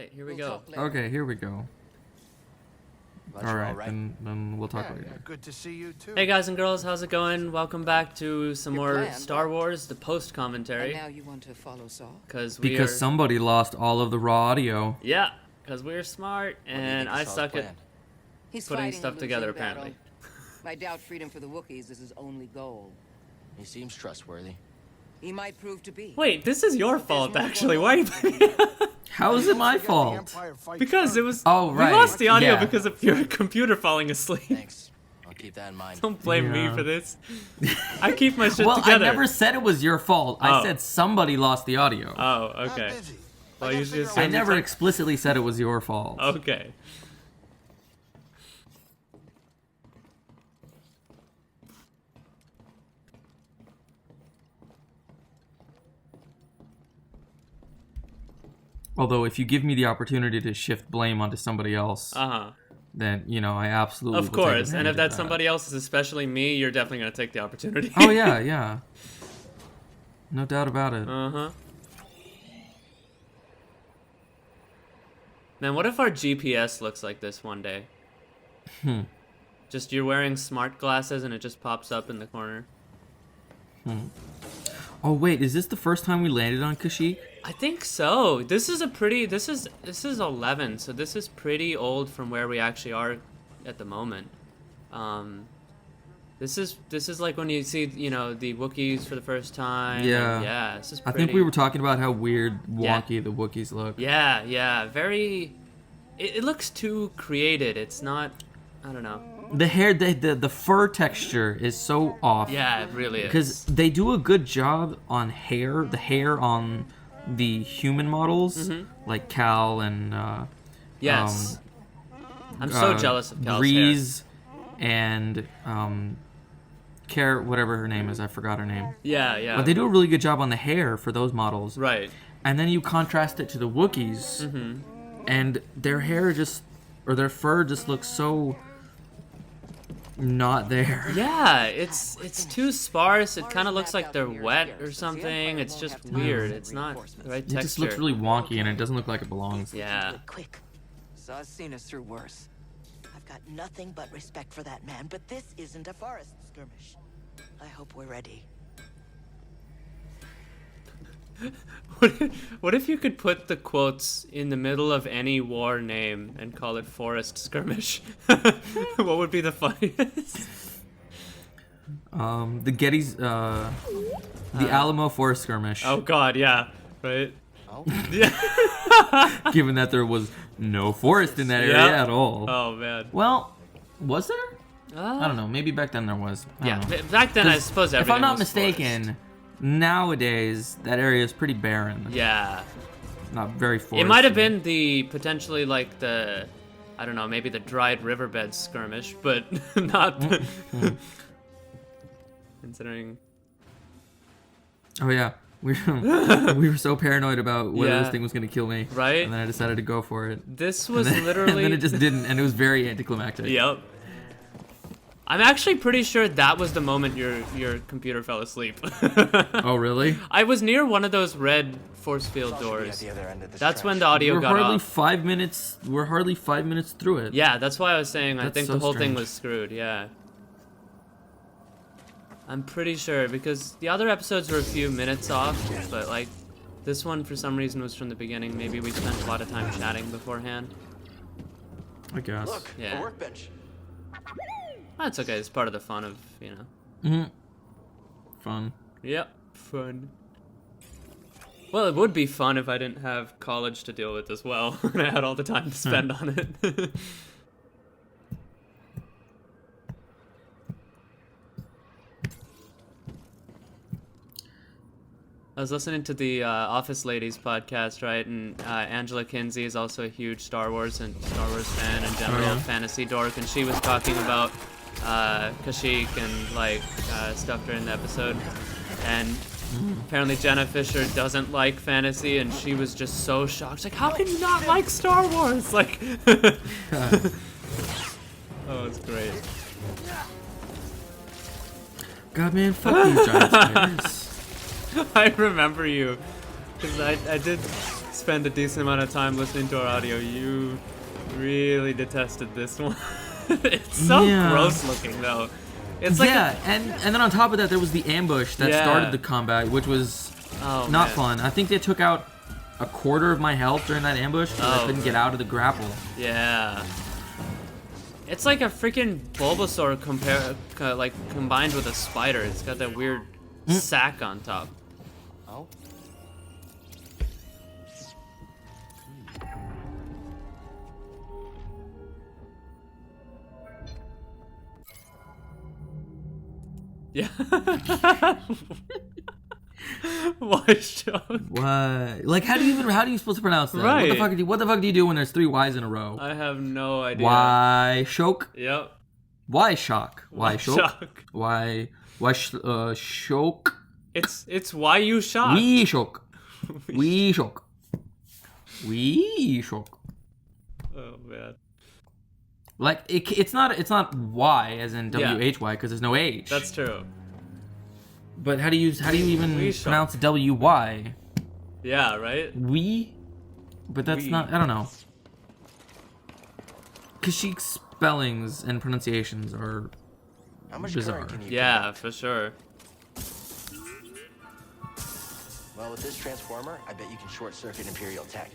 right, here we go. Okay, here we go. Glad All you're right, then we'll talk later. Good to see you too. Hey guys and girls, how's it going? Welcome back to some more Star Wars, the post commentary. And now you want to follow Saul? Because somebody lost all of the raw audio. Yeah, because we're smart and I suck at He's putting stuff together apparently. I doubt freedom for the Wookiees is his only goal. He seems trustworthy. He might prove to be. Wait, this is your fault actually. Why are you How is it my fault? Because it was. Oh, right. We lost the audio Yeah. because of your computer falling asleep. Thanks. I'll keep that in mind. Don't blame me Yeah. for this. I keep my shit Well, together. I never said it was your fault. Oh. I said somebody lost the audio. Oh, okay. Well, you just I never explicitly said it was your fault. Okay. Although, if you give me the opportunity to shift blame onto somebody else, then, you know, I absolutely Of will take course, and advantage if of that's that. somebody else, especially me, you're definitely gonna take the opportunity. Oh, yeah, yeah. No doubt about it. Man, what if our GPS looks like this one day? Just you're wearing smart glasses and it just pops up in the corner. Oh, wait, is this the first time we landed on Kashyyyk? I think so. This is 11, so this is pretty old from where we actually are at the moment. This is like when you see, you know, the Wookiees for the first time. Yeah. And yeah, this is I pretty. think we were talking about how weird, wonky the Wookiees look. Yeah, yeah, very. It looks too created. It's not. I don't know. The hair, the fur texture is so off. Yeah, it really is. Because they do a good job on hair. The hair on the human models, like Cal and Yes. I'm so jealous of Cal's Breeze and whatever her name is, I forgot her name. hair. Yeah, yeah. But they do a really good job on the hair for those models. Right. And then you contrast it to the Wookiees, and their hair or their fur just looks so not there. Yeah, it's too sparse. It kind of looks like they're wet or something. It's just weird. It's not the right texture. It just looks really wonky, and it doesn't look like it belongs. Yeah. Quick. Saw's seen us through worse. I've got nothing but respect for that man, but this isn't a forest skirmish. I hope we're ready. What if you could put the quotes in the middle of any war name and call it Forest Skirmish? What would be the funniest? The Gettys, the Alamo Forest Skirmish. Oh God, yeah, right. Oh. Yeah. Given that there was no forest in that area at all. Oh man. Well, was there? I don't know. Maybe back then there was. I Yeah. don't know. Back then, I suppose everything. If I'm not was mistaken, forest. nowadays that area is pretty barren. Yeah. Not very foresty. It might have been the potentially like the, I don't know, maybe the dried riverbed skirmish, but not considering. Oh yeah, we were so paranoid about whether this thing was gonna kill me. Right. And then I decided to go for it. This was And then, literally. And then it just didn't, and it was very anticlimactic. Yep. I'm actually pretty sure that was the moment your computer fell asleep. Oh really? I was near one of those red force field doors. That's when the audio We're got hardly off. 5 minutes. We're hardly 5 minutes through it. Yeah, that's why I was saying I That's think so the whole thing strange. was screwed. Yeah. I'm pretty sure because the other episodes were a few minutes off, but like this one for some reason was from the beginning. Maybe we spent a lot of time chatting beforehand. I guess. Look, Yeah. a workbench. That's okay. It's part of the fun of, you know. Fun. Yep, fun. Well, it would be fun if I didn't have college to deal with as well, and I had all the time to spend on it. I was listening to the Office Ladies podcast, right? And Angela Kinsey is also a huge Star Wars fan and general fantasy dork, and she was talking about Kashyyyk and like stuff during the episode. And apparently Jenna Fisher doesn't like fantasy, and she was just so shocked. She's like, how can you not like Star Wars? Like, oh, it's great. God, man, fuck these giant spiders. I remember you, because I did spend a decent amount of time listening to our audio, you really detested this one. It's so gross looking though. It's like and then on top of that, there was the ambush that started the combat, which was not fun. I think they took out a quarter of my health during that ambush because I couldn't get out of the grapple. Yeah. It's like a freaking Bulbasaur combined with a spider. It's got that weird sack on top. Oh. Yeah. Why shock? What? Like, how do you supposed to pronounce that? Right. What the fuck do you do when there's 3 Y's in a row? I have no idea. Why shock? Yep. Why shock? Why shock? Shock. Why shock? It's why you shock. We shock. We shock. We shock. Oh man. Like it's not Y as in WHY because there's no H. That's true. But how do you even pronounce WY? Yeah, right? We? But that's not, I don't know. Kashyyyk spellings and pronunciations are How much bizarre. current can you Yeah, for sure. Well, with this transformer, I bet you can short circuit Imperial tech.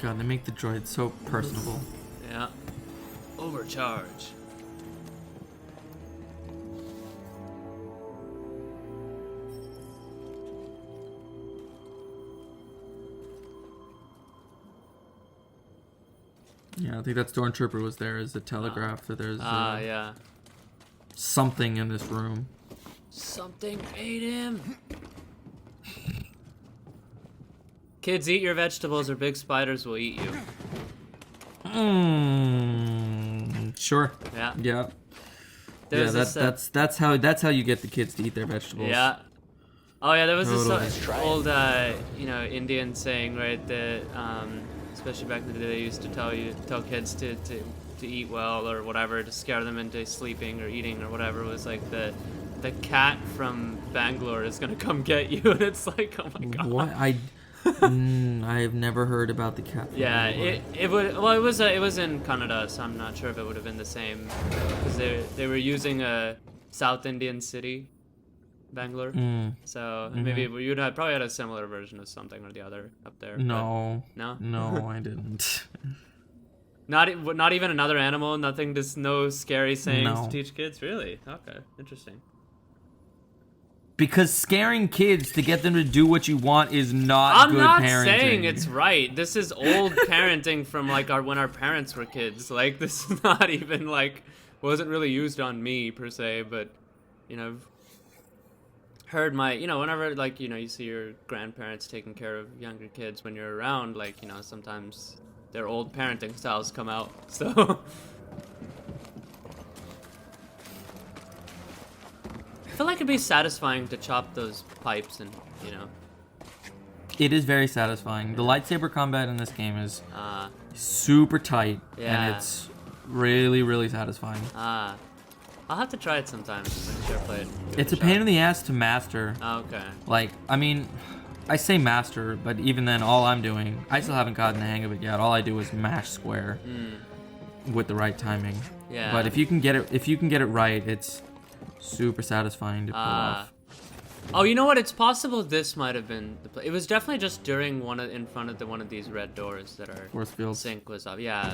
God, they make the droid so personable. Yeah. Overcharge. Yeah, I think that stormtrooper was there as a telegraph that there's Yeah. something in this room. Something ate him. Kids, eat your vegetables or big spiders will eat you. Sure. Yeah. Yeah. There's That's how you get the kids to eat their vegetables. Yeah. Oh yeah, there was Totally. this old Indian saying, right, that especially back in the day, they used to tell kids to eat well or whatever, to scare them into sleeping or eating or whatever. It was like the cat from Bangalore is gonna come get you, and it's like, oh my god. What? I've never heard about the cat. Yeah, it was in Canada, so I'm not sure if it would have been the same, because they were using a South Indian city, Bangalore. So maybe you'd have probably had a similar version of something or the other up there. No. No? No, I didn't. Not even another animal. Nothing. Just no scary sayings No. to teach kids. Really? Okay, interesting. Because scaring kids to get them to do what you want is not good I'm not parenting. saying it's right. This is old parenting from like when our parents were kids. Like, this is not even like, wasn't really used on me per se, but I've heard whenever like you see your grandparents taking care of younger kids when you're around, like sometimes their old parenting styles come out. So I feel like it'd be satisfying to chop those pipes and It is very satisfying. The lightsaber combat in this game is super tight, Yeah. and it's really, really satisfying. I'll have to try it sometime. Share play it. It's a pain in the ass to master. Oh, okay. Like, I mean, I say master, but even then, all I'm doing, I still haven't gotten the hang of it yet. All I do is mash square with the right timing. Yeah. But if you can get it right, it's super satisfying to pull off. Oh, you know what? It's possible this might have been the play. It was definitely just during in front of one of these red doors that our Force fields. sync was up. Yeah.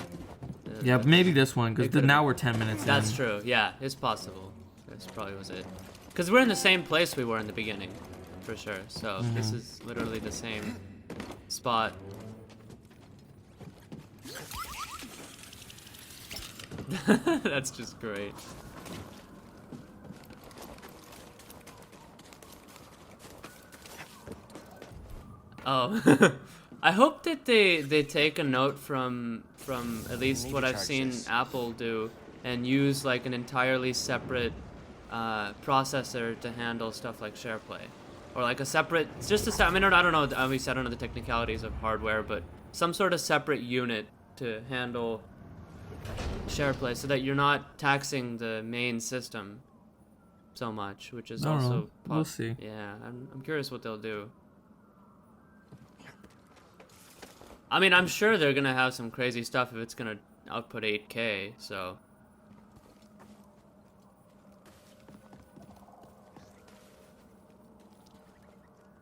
Yeah, but maybe this one, because now we're 10 minutes That's in. true. Yeah, it's possible. This probably was it. Because we're in the same place we were in the beginning, for sure. So this is literally the same spot. That's just great. Oh, I hope that they take a note from at least need what to I've charge seen this. Apple do and use like an entirely separate processor to handle stuff like SharePlay, or like a separate, I mean, I don't know. Obviously, I don't know the technicalities of hardware, but some sort of separate unit to handle SharePlay so that you're not taxing the main system so much, which is I don't also know. We'll see. Yeah, I'm curious what they'll do. I mean, I'm sure they're gonna have some crazy stuff if it's gonna output 8K, so.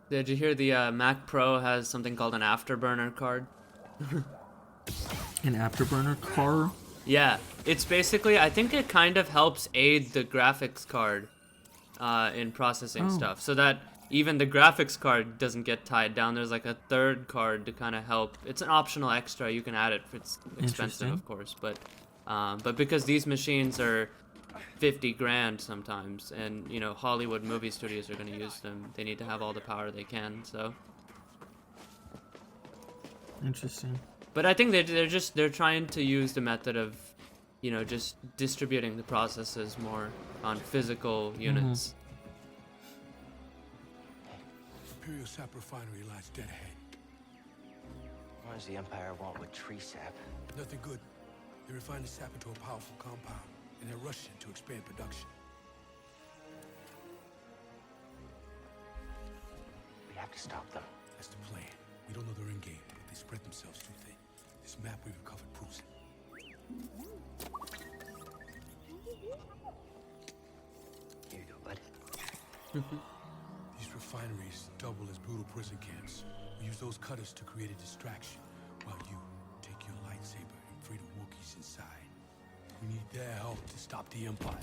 Did you hear the Mac Pro has something called an afterburner card? An afterburner car? Yeah, it's basically, I think it kind of helps aid the graphics card in processing stuff, so that even the graphics card doesn't get tied down. There's like a third card to kind of help. It's an optional extra. You can add it. It's expensive, of course, but because these machines are 50 grand sometimes, and you know Hollywood movie studios are going to use them, they need to have all the power they can. So interesting. But I think they're trying to use the method of, you know, just distributing the processes more on physical units. Imperial sap refinery lies dead ahead. What does the Empire want with tree sap? Nothing good. They refine the sap into a powerful compound, and they're rushing to expand production. We have to stop them. That's the plan. We don't know their end game, but they spread themselves too thin. This map we've recovered proves it. Here you go, bud. These refineries double as brutal prison camps. We use those cutters to create a distraction, while you take your lightsaber and free the Wookiees inside. We need their help to stop the Empire.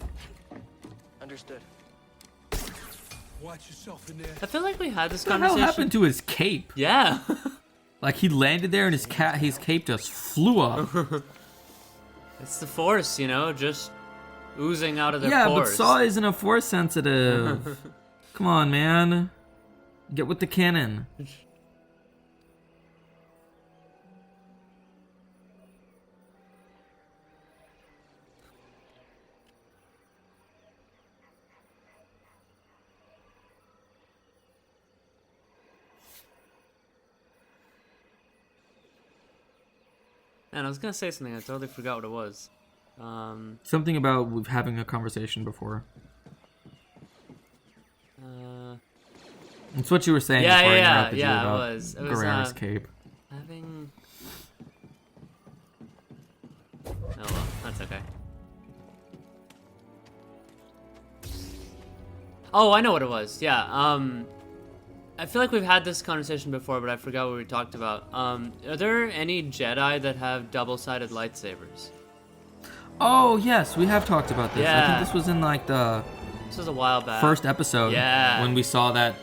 Understood. Watch yourself in there. I feel like we had this What the hell conversation. happened to his cape? Yeah. Like he landed there and his cape just flew up. It's the Force, you know, just oozing out of their Yeah, pores. but Saw isn't a Force sensitive. Come on, man. Get with the canon. Man, I was gonna say something. I totally forgot what it was. Something about having a conversation before. It's what you were saying before I interrupted you about it was Guerrero's cape. Having. Oh well, that's okay. Oh, I know what it was. Yeah. I feel like we've had this conversation before, but I forgot what we talked about. Are there any Jedi that have double-sided lightsabers? Oh yes, we have talked about this. Yeah. I think this was in like the This was a while back. first episode. Yeah. When we saw that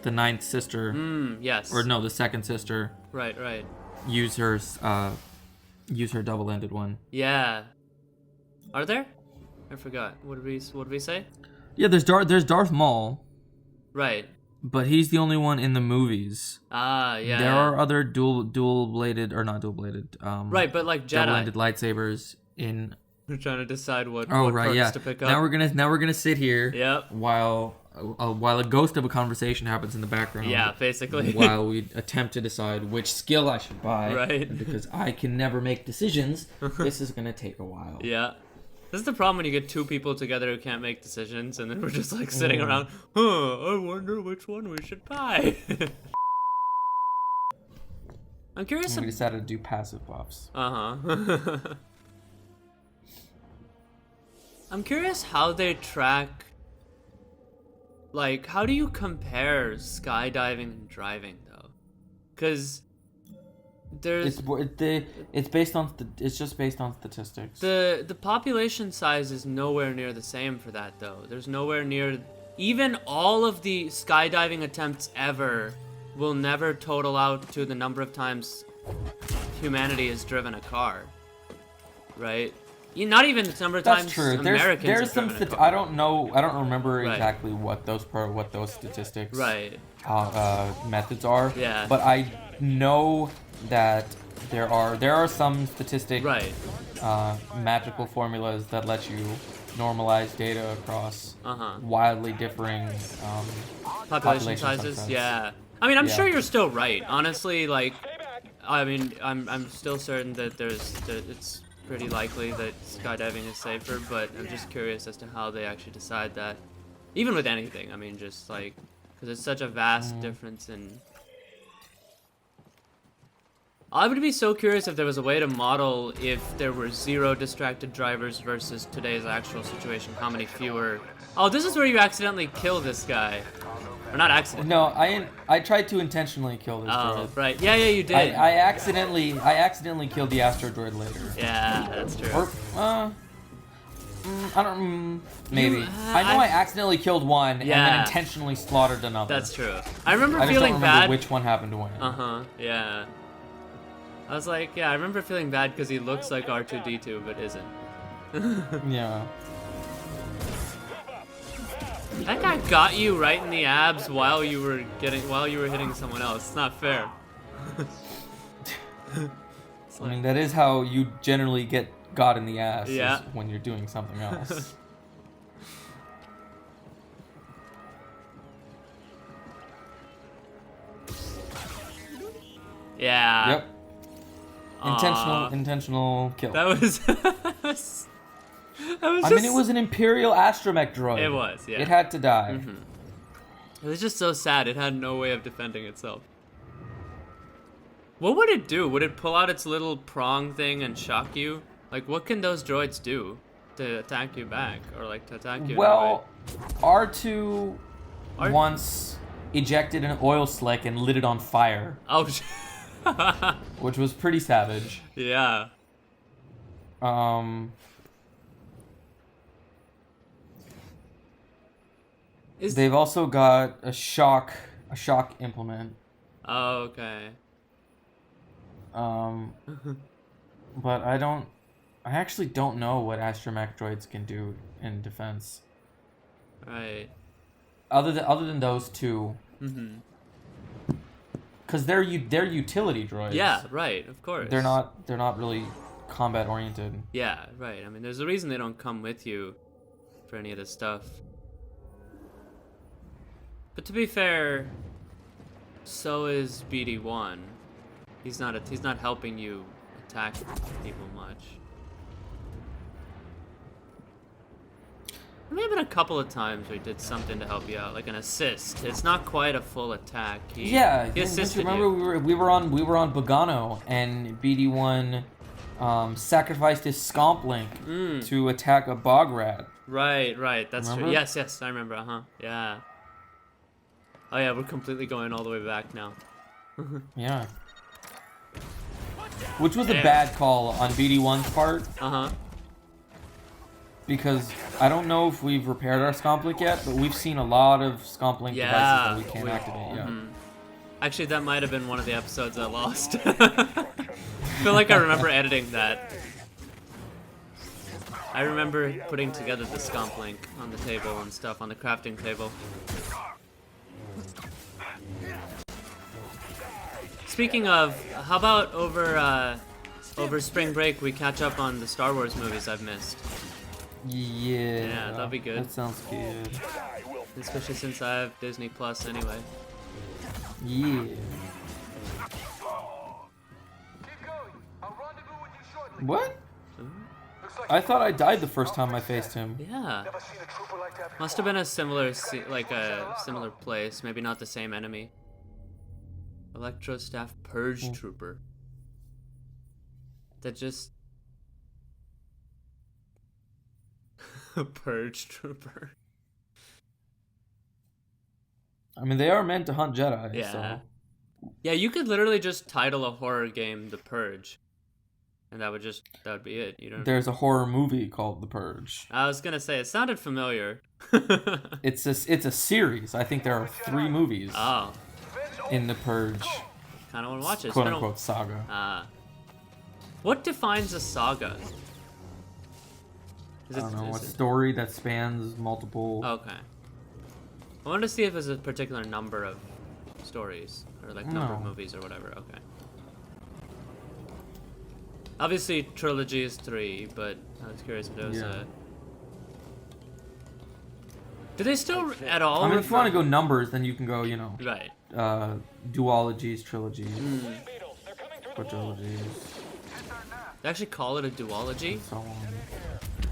the ninth sister. Yes. Or no, the second sister. Right. Use her double-ended one. Yeah. Are there? I forgot. What did we say? Yeah, there's Darth Maul. Right. But he's the only one in the movies. Ah, yeah. There are other dual-bladed, or not dual-bladed, right, but like Jedi. double-ended lightsabers in. We're trying to decide what right, perks yeah. to pick up. Now we're gonna sit here. Yep. While a ghost of a conversation happens in the background. Yeah, basically. While we attempt to decide which skill I should buy. Right. And because I can never make decisions, this is gonna take a while. Yeah. This is the problem when you get two people together who can't make decisions, and then we're just like sitting around, I wonder which one we should buy. I'm curious. We decided to do passive buffs. Uh-huh. I'm curious how they track, like, how do you compare skydiving and driving, though? Because there's... It's based on it's just based on statistics. The population size is nowhere near the same for that, though. There's nowhere near... Even all of the skydiving attempts ever will never total out to the number of times humanity has driven a car. Right? Not even the number of That's times true. Americans There's have some driven a car. I don't remember Right. exactly what those statistics Right. methods are. Yeah. But I know that there are some statistic Right. magical formulas that let you normalize data across wildly differing Population sizes. Yeah. I mean, I'm sure you're still right. Honestly, like, I mean, I'm still certain that it's pretty likely that skydiving is safer, but I'm just curious as to how they actually decide that. Even with anything, I mean, just like, because it's such a vast difference in... I would be so curious if there was a way to model if there were 0 distracted drivers versus today's actual situation, how many fewer... Oh, this is where you accidentally kill this guy. Or not accidentally. No, I tried to intentionally kill this Oh, droid. right. Yeah, you did. I accidentally killed the astro droid later. Yeah, that's true. Or, I don't. Maybe. I know I accidentally killed one and then intentionally slaughtered another. That's true. I remember I just feeling don't remember bad. which one happened to win. Yeah. I was like, yeah, I remember feeling bad because he looks like R2-D2 but isn't. Yeah. That guy got you right in the abs while you were hitting someone else. It's not fair. I mean, that is how you generally get got in the ass, is Yeah. when you're doing something else. Yeah. Yep. Intentional kill. That was. I mean, it was an Imperial astromech droid. It was, yeah. It had to die. It was just so sad. It had no way of defending itself. What would it do? Would it pull out its little prong thing and shock you? Like, what can those droids do to attack you back? Or, like, to attack you Well, R2 once ejected an oil slick and lit it on fire. Oh, which was pretty savage. Yeah. They've also got a shock implement. Oh, okay. But I actually don't know what astromech droids can do in defense. Right. Other than those two. Because they're utility droids. Yeah, right, of course. They're not really combat oriented. Yeah, right. I mean, there's a reason they don't come with you for any of this stuff. But to be fair, so is BD1. He's not helping you attack people much. There may have been a couple of times where he did something to help you out, like an assist. It's not quite a full attack. He assisted remember you. we were on Bogano and BD1 sacrificed his Scomp Link to attack a bog rat. Right. That's remember? true. Yes, I remember. Yeah. Oh yeah, we're completely going all the way back now. Yeah. Which was a bad call on BD1's part. Because I don't know if we've repaired our Scomp Link yet, but we've seen a lot of Scomp Link devices that we can't activate yet. Actually, that might have been one of the episodes I lost. I feel like I remember editing that. I remember putting together the Scomp Link on the table and stuff, on the crafting table. Speaking of, how about over spring break we catch up on the Star Wars movies I've missed? Yeah, that'd be good. That sounds good. Especially since I have Disney Plus anyway. Yeah. What? I thought I died the first time I faced him. Yeah. Must have been a similar, similar place. Maybe not the same enemy. Electro Staff Purge Trooper. That just... Purge Trooper. I mean, they are meant to hunt Jedi. Yeah. So. Yeah, you could literally just title a horror game The Purge. And that would be it. You don't... There's a horror movie called The Purge. I was gonna say, it sounded familiar. It's a series. I think there are 3 movies. Oh. In The Purge. Kind of want to watch it. Quote unquote saga. What defines a saga? I don't know, a story that spans multiple... Okay. I wanted to see if there's a particular number of stories, or like number of movies or whatever. Okay. Obviously, trilogy is 3, but I was curious if there was a... Do they still at all... I mean, if you want to go numbers, then you can go, Right. Duologies, trilogies, quadrilogies. They actually call it a duology? So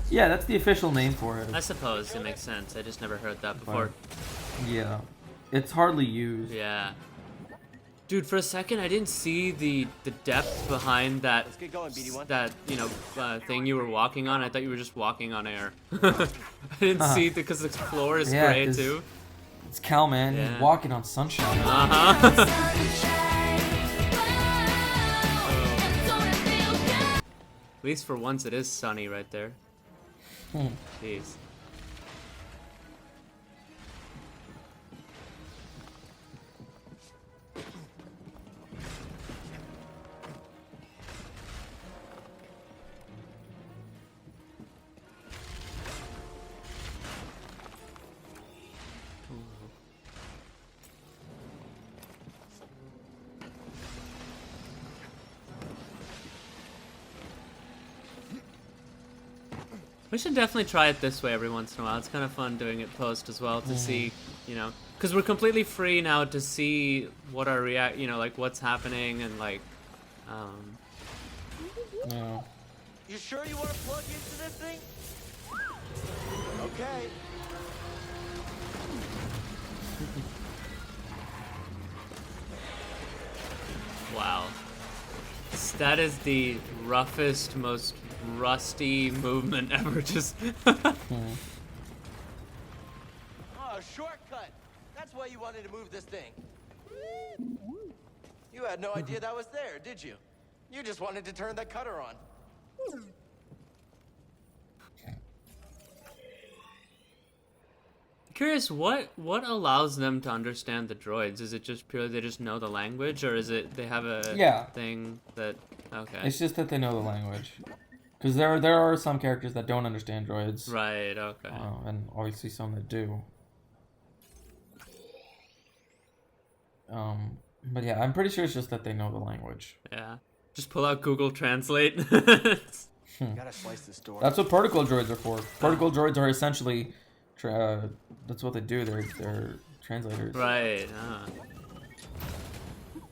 yeah, that's the official name for it. I suppose it makes sense. I just never heard that before. But, yeah. It's hardly used. Yeah. Dude, for a second I didn't see the depth behind that thing you were walking on. I thought you were just walking on air. I didn't see because the floor is gray too. It's Cal, man. Yeah. He's walking on sunshine. At least for once it is sunny right there. Jeez. We should definitely try it this way every once in a while. It's kind of fun doing it post as well to see, you know, because we're completely free now to see what our like what's happening and like, No. You sure you want to plug into this thing? Okay. Wow. That is the roughest, most rusty movement ever. Just. Oh, shortcut. That's why you wanted to move this thing. You had no idea that was there, did you? You just wanted to turn that cutter on. Curious, what allows them to understand the droids? Is it just purely they just know the language, or is it they have a thing that? Okay. It's just that they know the language, because there are some characters that don't understand droids. Right. Okay. And obviously some that do. But yeah, I'm pretty sure it's just that they know the language. Yeah. Just pull out Google Translate. Gotta slice this door. That's what particle droids are for. Particle droids are essentially, that's what they do. They're translators. Right.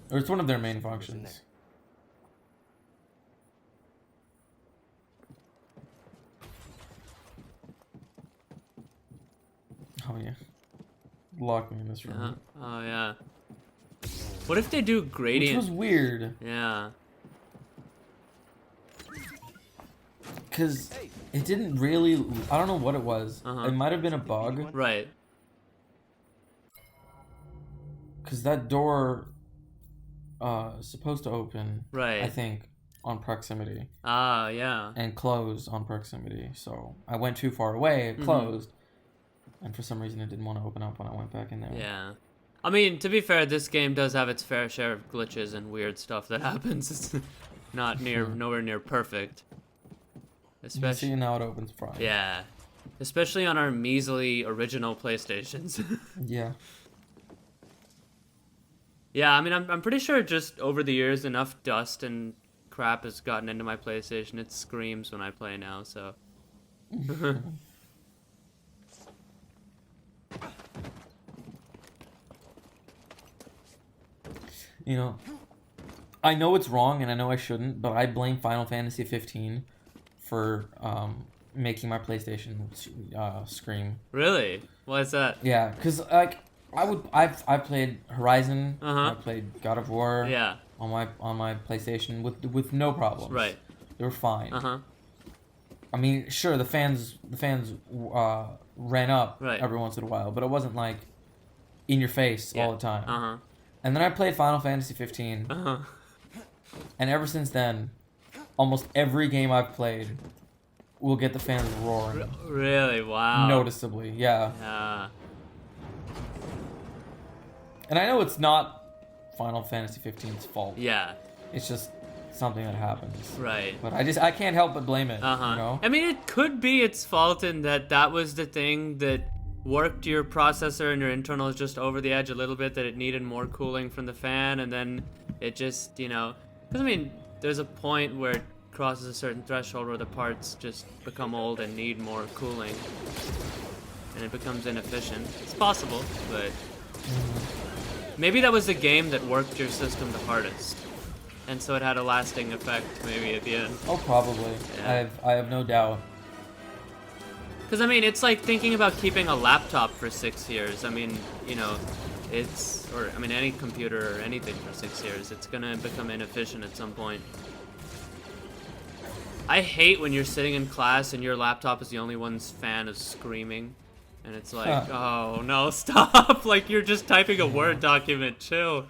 Or it's one of their main functions. Oh yeah. Lock me in this room. Oh yeah. What if they do gradient? Which was weird. Yeah. Because it didn't really... I don't know what it was. It might have been a bug. Right. Because that door is supposed to open, right, I think, on proximity. Ah, yeah. And close on proximity. So I went too far away, it closed. And for some reason it didn't want to open up when I went back in there. Yeah. I mean, to be fair, this game does have its fair share of glitches and weird stuff that happens. It's not nowhere near perfect. Especially now it opens fine. Yeah. Especially on our measly original PlayStations. Yeah. Yeah, I mean, I'm pretty sure just over the years enough dust and crap has gotten into my PlayStation. It screams when I play now, so. You know, I know it's wrong and I know I shouldn't, but I blame Final Fantasy 15 for making my PlayStation scream. Really? Why is that? Yeah, because like I've played Horizon, I played God of War, on my PlayStation with no problems. Right. They were fine. I mean, sure, the fans ran up every once in a while, but it wasn't like in your face all the time. And then I played Final Fantasy 15. And ever since then, almost every game I've played will get the fans roaring. Really? Wow. Noticeably, yeah. Yeah. And I know it's not Final Fantasy 15's fault. Yeah. It's just something that happens. Right. But I can't help but blame it. You know? I mean, it could be its fault in that was the thing that worked your processor and your internals just over the edge a little bit, that it needed more cooling from the fan, and then it just, you know, because I mean, there's a point where it crosses a certain threshold where the parts just become old and need more cooling, and it becomes inefficient. It's possible, but maybe that was the game that worked your system the hardest. and so it had a lasting effect maybe at the end. Oh, probably. Yeah. I have no doubt. Because, I mean, it's like thinking about keeping a laptop for 6 years. I mean, you know, any computer or anything for 6 years. It's going to become inefficient at some point. I hate when you're sitting in class and your laptop is the only one's fan is screaming. And it's like, oh, no, stop. Like, you're just typing a Word document. Chill.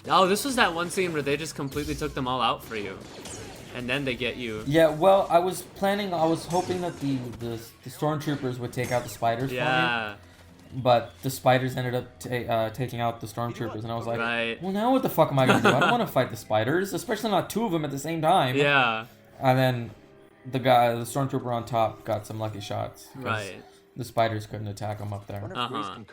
Oh, this was that one scene where they just completely took them all out for you. And then they get you. Yeah, well, I was hoping that the stormtroopers would take out the spiders for me. But the spiders ended up taking out the stormtroopers, and I was like, well, now what the fuck am I gonna do? I don't want to fight the spiders, especially not two of them at the same time. Yeah. And then the stormtrooper on top got some lucky shots. Right. The spiders couldn't attack him up there.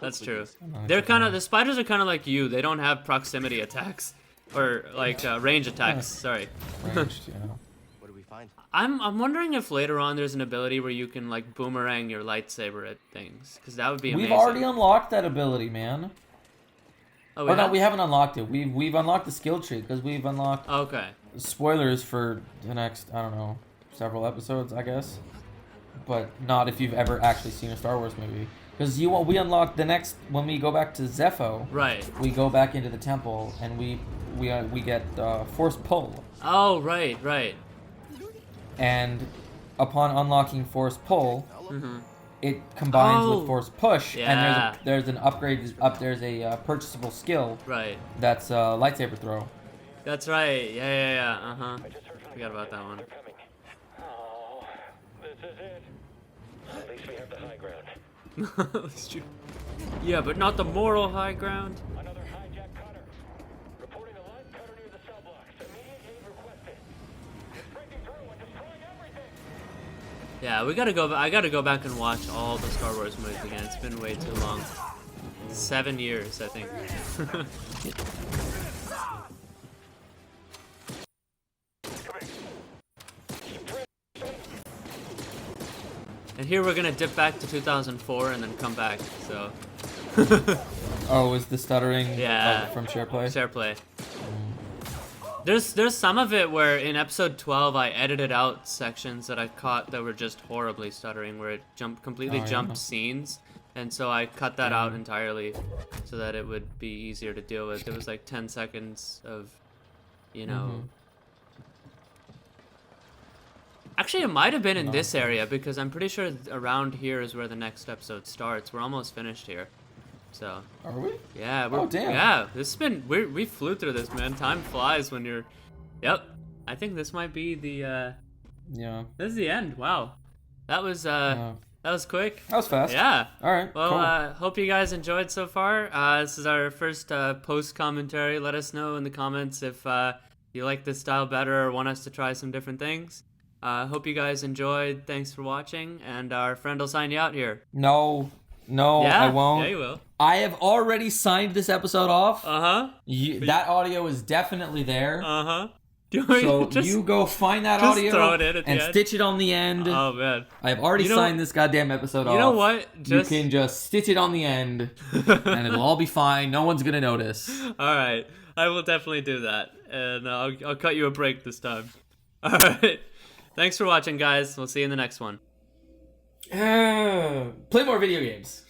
That's true. The spiders are kind of like you. They don't have proximity attacks. Or, like, range attacks, sorry. Ranged, yeah. What do we find? I'm wondering if later on there's an ability where you can, like, boomerang your lightsaber at things. Because that would be amazing. We've already unlocked that ability, man. Oh, no, we haven't unlocked it. We've unlocked the skill tree, because we've unlocked... Okay. Spoilers for the next, I don't know, several episodes, I guess. But not if you've ever actually seen a Star Wars movie. Because we unlock the next... When we go back to Zepho... Right. We go back into the temple, and we get Force Pull. Oh, right. And upon unlocking Force Pull, it combines with Force Push, and there's an upgrade. There's a purchasable skill. Right. That's lightsaber throw. That's right. Yeah. Forgot about that one. Oh, this is it. At least we have the high ground. Yeah, but not the moral high ground. Another hijack cutter. Reporting a live cutter near the cell blocks. Immediate aid requested. It's breaking through and destroying everything. Yeah, I gotta go back and watch all the Star Wars movies again. It's been way too long. 7 years, I think. And here we're gonna dip back to 2004 and then come back, so. Oh, is the stuttering from SharePlay? SharePlay. There's some of it where in episode 12 I edited out sections that I caught that were just horribly stuttering, where it completely jumped scenes, and so I cut that out entirely so that it would be easier to deal with. It was like 10 seconds of, you know. Actually, it might have been in this area, because I'm pretty sure around here is where the next episode starts. We're almost finished here. So. Are we? Yeah. Oh, damn. Yeah, this has been... We flew through this, man. Time flies when you're... Yep. I think this might be the... Yeah. This is the end. Wow. That was... That was quick. That was fast. Yeah. All right, well, cool. Hope you guys enjoyed so far. This is our first post-commentary. Let us know in the comments if you like this style better or want us to try some different things. Hope you guys enjoyed. Thanks for watching, and our friend will sign you out here. No, I won't. Yeah, you will. I have already signed this episode off. That audio is definitely there. So you go find that audio throw it in at the and end. Stitch it on the end. Oh, man. I have already signed this goddamn episode off. You know what? You can just stitch it on the end, and it'll all be fine. No one's gonna notice. All right. I will definitely do that, and I'll cut you a break this time. All right. Thanks for watching, guys. We'll see you in the next one. Play more video games.